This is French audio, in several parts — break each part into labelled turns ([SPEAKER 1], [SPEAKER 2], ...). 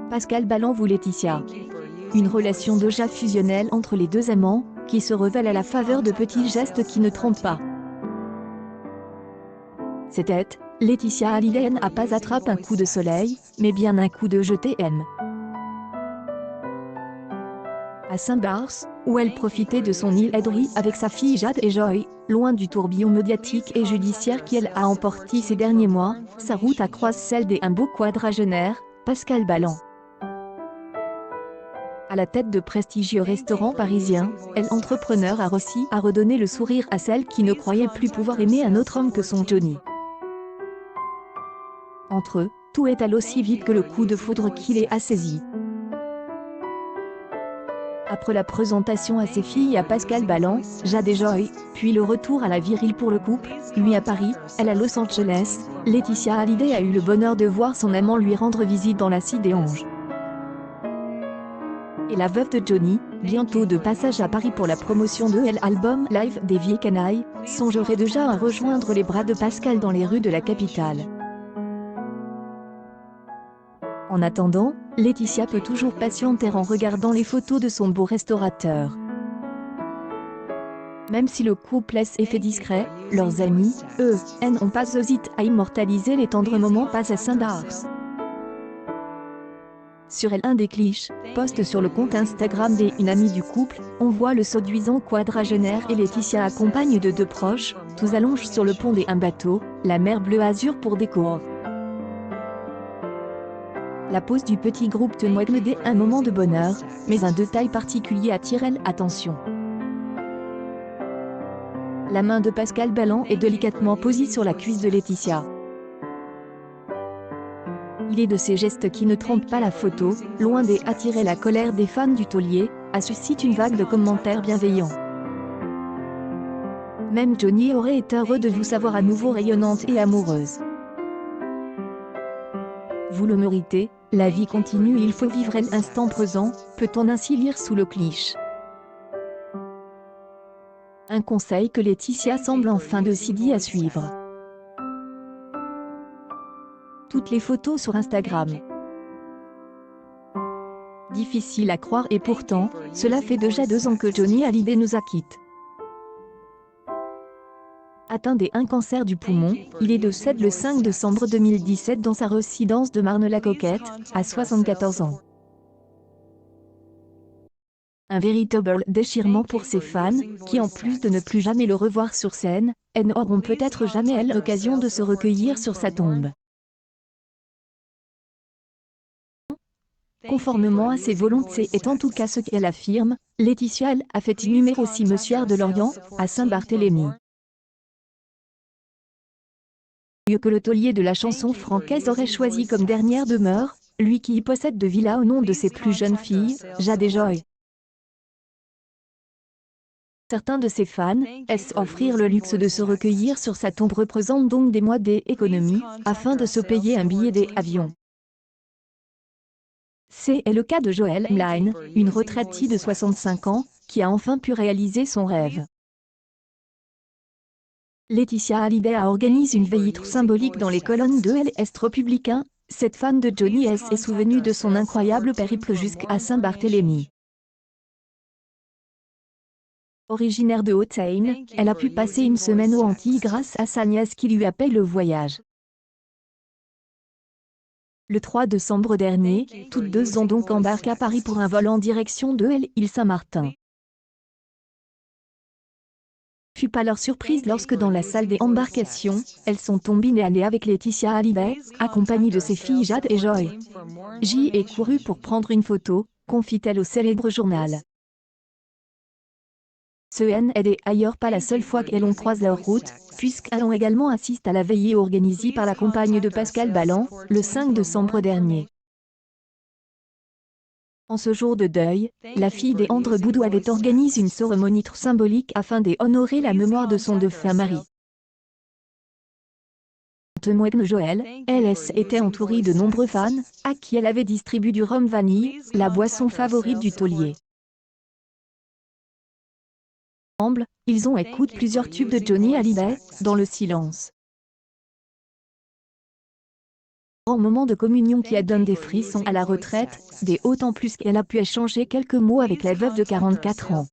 [SPEAKER 1] Pascal Ballan vous Laetitia. Une relation déjà fusionnelle entre les deux amants, qui se révèle à la faveur de petits gestes qui ne trompent pas. C'était, Laetitia Hallyday n'a pas attrapé un coup de soleil, mais bien un coup de jeté M. À Saint-Barth, où elle profitait de son île Edry avec sa fille Jade et Joy, loin du tourbillon médiatique et judiciaire qui elle a emporté ces derniers mois, sa route a croisé celle d'un beau quadragénaire, Pascal Ballan. À la tête de prestigieux restaurants parisiens, elle entrepreneur a réussi à redonner le sourire à celle qui ne croyait plus pouvoir aimer un autre homme que son Johnny. Entre eux, tout est allé aussi vite que le coup de foudre qui les a saisis. Après la présentation à ses filles à Pascal Ballan, Jade et Joy, puis le retour à la virile pour le couple, lui à Paris, elle à Los Angeles, Laetitia Hallyday a eu le bonheur de voir son amant lui rendre visite dans la Cité des Anges. Et la veuve de Johnny, bientôt de passage à Paris pour la promotion de l'album live des Vieilles Canailles, songerait déjà à rejoindre les bras de Pascal dans les rues de la capitale. En attendant, Laetitia peut toujours patienter en regardant les photos de son beau restaurateur. Même si le couple laisse effet discret, leurs amis, eux, n'ont pas hésité à immortaliser les tendres moments passés à Saint-Barth. Sur un des clichés, poste sur le compte Instagram d'une amie du couple, on voit le séduisant quadragénaire et Laetitia accompagne de deux proches, tous allongés sur le pont d'un bateau, la mer bleu azur pour décor. La pose du petit groupe témoigne un moment de bonheur, mais un détail particulier attire l'attention. La main de Pascal Ballan est délicatement posée sur la cuisse de Laetitia. Il est de ces gestes qui ne trompent pas la photo, loin d'attirer la colère des fans du taulier, a suscité une vague de commentaires bienveillants. Même Johnny aurait été heureux de vous savoir à nouveau rayonnante et amoureuse. Vous le méritez, la vie continue et il faut vivre l'instant présent, peut-on ainsi lire sous le cliché. Un conseil que Laetitia semble enfin décidée à suivre. Toutes les photos sur Instagram. Difficile à croire et pourtant, cela fait déjà 2 ans que Johnny Hallyday nous a quittés. Atteint d'un cancer du poumon, il est décédé le 5 décembre 2017 dans sa résidence de Marne-la-Coquette, à 74 ans. Un véritable déchirement pour ses fans, qui en plus de ne plus jamais le revoir sur scène, n'auront peut-être jamais l'occasion de se recueillir sur sa tombe. Conformément à ses volontés et en tout cas ce qu'elle affirme, Laetitia a fait inhumer au cimetière de Lorient, à Saint-Barthélemy. Mieux que le taulier de la chanson francaise aurait choisi comme dernière demeure, lui qui y possède 2 villas au nom de ses plus jeunes filles, Jade et Joy. Certains de ses fans offrir le luxe de se recueillir sur sa tombe représente donc des mois d'économie, afin de se payer un billet d'avion. C'est le cas de Joël Mline, une retraitée de 65 ans, qui a enfin pu réaliser son rêve. Laetitia Hallyday a organisé une veillée symbolique dans les colonnes de l'Est républicain. Cette fan de Johnny est souvenue de son incroyable périple jusqu'à Saint-Barthélemy. Originaire de Haute-Seine, elle a pu passer une semaine aux Antilles grâce à sa nièce qui lui a payé le voyage. Le 3 décembre dernier, toutes deux ont donc embarqué à Paris pour un vol en direction de l'île Saint-Martin. Fut pas leur surprise lorsque dans la salle des embarcations, elles sont tombées nez à nez avec Laetitia Hallyday, accompagnée de ses filles Jade et Joy. J'y ai couru pour prendre une photo, confie-t-elle au célèbre journal. Ce n'est d'ailleurs pas la seule fois qu'elles ont croisé leur route, puisqu'elles ont également assisté à la veillée organisée par la compagne de Pascal Ballan, le 5 décembre dernier. En ce jour de deuil, la fille des André Boudou avait organisé une cérémonie symbolique afin d'honorer la mémoire de son défunt mari. Témoigne Joël, elle était entourée de nombreux fans, à qui elle avait distribué du rhum vanille, la boisson favorite du taulier. Ensemble, ils ont écouté plusieurs tubes de Johnny Hallyday, dans le silence. En moment de communion qui a donné des frissons à la retraite, des autant plus qu'elle a pu échanger quelques mots avec la veuve de 44 ans.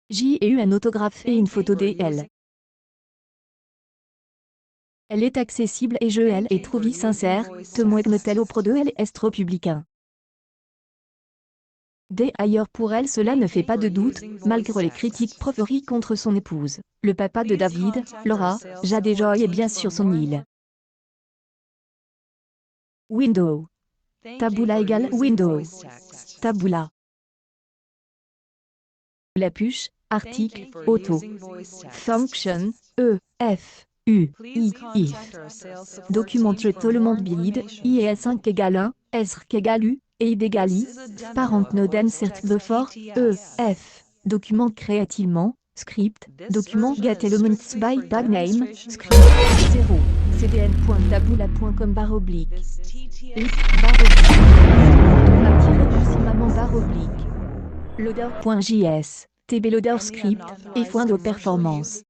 [SPEAKER 1] J'ai eu un autographe et une photo d'elle. Elle est accessible et je elle est trouvé sincère, témoigne-t-elle auprès de elle est républicain. D'ailleurs pour elle cela ne fait pas de doute, malgré les critiques proférées contre son épouse, le papa de David, Laura, Jade et Joy est bien sur son île. Window. Tabula égale Window. Tabula. La puce, article, auto. Function, F, U, I, if. Documente tolement bilid, IES5 égale 1, ESRC égale U, et id égale I, parent noden cert before, F. Document créativement, script, document get elements by tag name, script, 0, cdn.tabula.com /oblique. If, /oblique. Loader.js, tbloader script, et point de performance.